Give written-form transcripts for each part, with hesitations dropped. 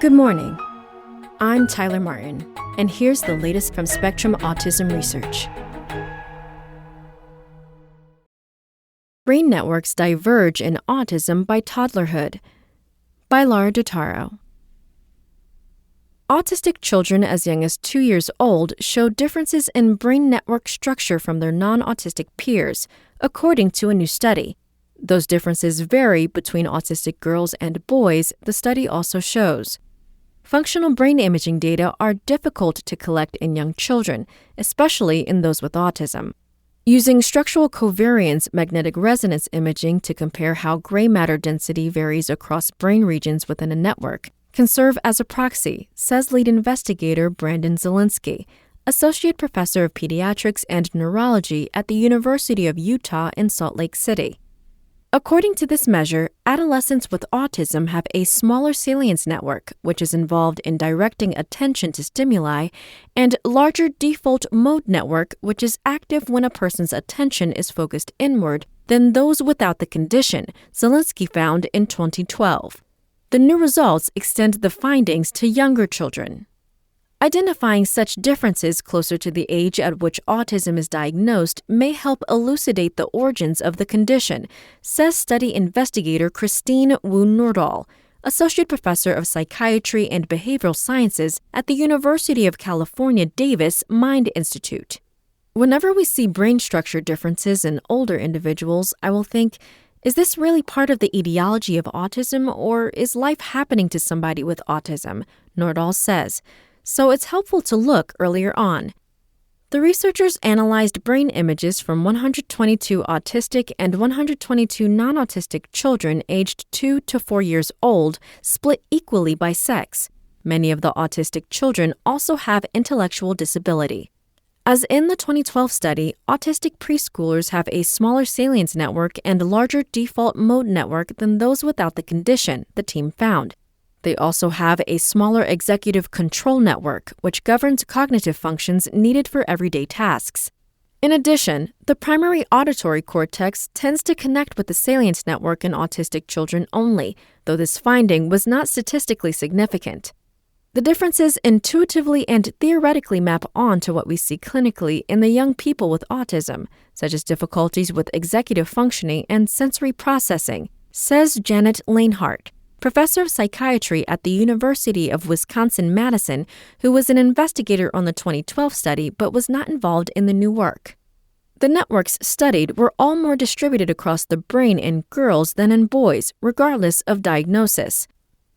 Good morning. I'm Tyler Martin, and here's the latest from Spectrum Autism Research. Brain networks diverge in autism by toddlerhood, by Laura Dotaro. Autistic children as young as 2 years old show differences in brain network structure from their non-autistic peers, according to a new study. Those differences vary between autistic girls and boys, the study also shows. Functional brain imaging data are difficult to collect in young children, especially in those with autism. Using structural covariance magnetic resonance imaging to compare how gray matter density varies across brain regions within a network can serve as a proxy, says lead investigator Brandon Zielinski, associate professor of pediatrics and neurology at the University of Utah in Salt Lake City. According to this measure, adolescents with autism have a smaller salience network, which is involved in directing attention to stimuli, and larger default mode network, which is active when a person's attention is focused inward, than those without the condition, Zielinski found in 2012. The new results extend the findings to younger children. Identifying such differences closer to the age at which autism is diagnosed may help elucidate the origins of the condition, says study investigator Christine Wu Nordahl, associate professor of psychiatry and behavioral sciences at the University of California, Davis Mind Institute. Whenever we see brain structure differences in older individuals, I will think, is this really part of the etiology of autism, or is life happening to somebody with autism? Nordahl says. So it's helpful to look earlier on. The researchers analyzed brain images from 122 autistic and 122 non-autistic children aged 2 to 4 years old, split equally by sex. Many of the autistic children also have intellectual disability. As in the 2012 study, autistic preschoolers have a smaller salience network and larger default mode network than those without the condition, the team found. They also have a smaller executive control network, which governs cognitive functions needed for everyday tasks. In addition, the primary auditory cortex tends to connect with the salience network in autistic children only, though this finding was not statistically significant. The differences intuitively and theoretically map on to what we see clinically in the young people with autism, such as difficulties with executive functioning and sensory processing, says Janet Lanehart, professor of psychiatry at the University of Wisconsin-Madison, who was an investigator on the 2012 study but was not involved in the new work. The networks studied were all more distributed across the brain in girls than in boys, regardless of diagnosis.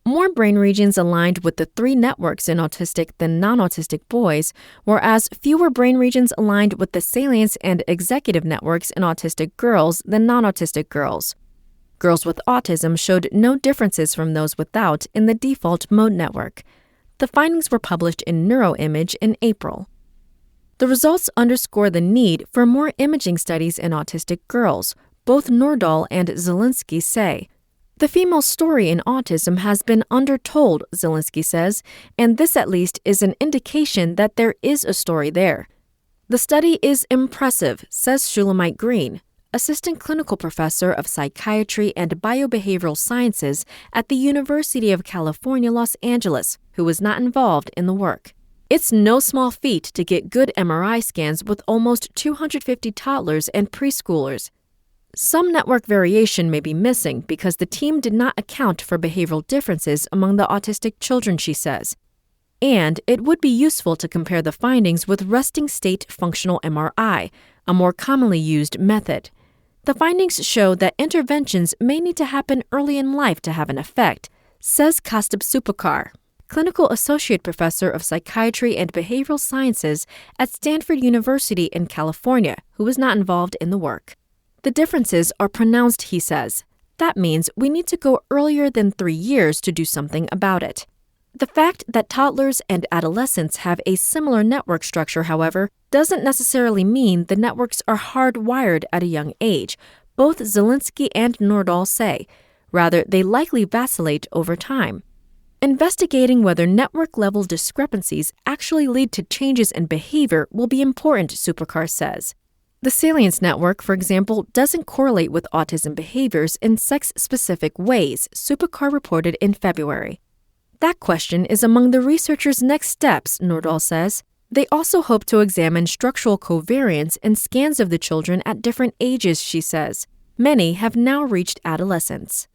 More brain regions aligned with the 3 networks in autistic than non-autistic boys, whereas fewer brain regions aligned with the salience and executive networks in autistic girls than non-autistic girls. Girls with autism showed no differences from those without in the default mode network. The findings were published in NeuroImage in April. The results underscore the need for more imaging studies in autistic girls, both Nordahl and Zielinski say. The female story in autism has been undertold, Zielinski says, and this at least is an indication that there is a story there. The study is impressive, says Shulamite Green, assistant clinical professor of psychiatry and biobehavioral sciences at the University of California, Los Angeles, who was not involved in the work. It's no small feat to get good MRI scans with almost 250 toddlers and preschoolers. Some network variation may be missing because the team did not account for behavioral differences among the autistic children, she says. And it would be useful to compare the findings with resting state functional MRI, a more commonly used method. The findings show that interventions may need to happen early in life to have an effect, says Kastub Supakar, clinical associate professor of psychiatry and behavioral sciences at Stanford University in California, who was not involved in the work. The differences are pronounced, he says. That means we need to go earlier than 3 years to do something about it. The fact that toddlers and adolescents have a similar network structure, however, doesn't necessarily mean the networks are hardwired at a young age, both Zielinski and Nordahl say. Rather, they likely vacillate over time. Investigating whether network-level discrepancies actually lead to changes in behavior will be important, Supakar says. The salience network, for example, doesn't correlate with autism behaviors in sex-specific ways, Supakar reported in February. That question is among the researchers' next steps, Nordahl says. They also hope to examine structural covariance in scans of the children at different ages, she says. Many have now reached adolescence.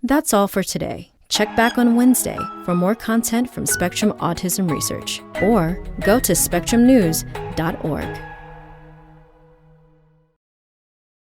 That's all for today. Check back on Wednesday for more content from Spectrum Autism Research, or go to spectrumnews.org.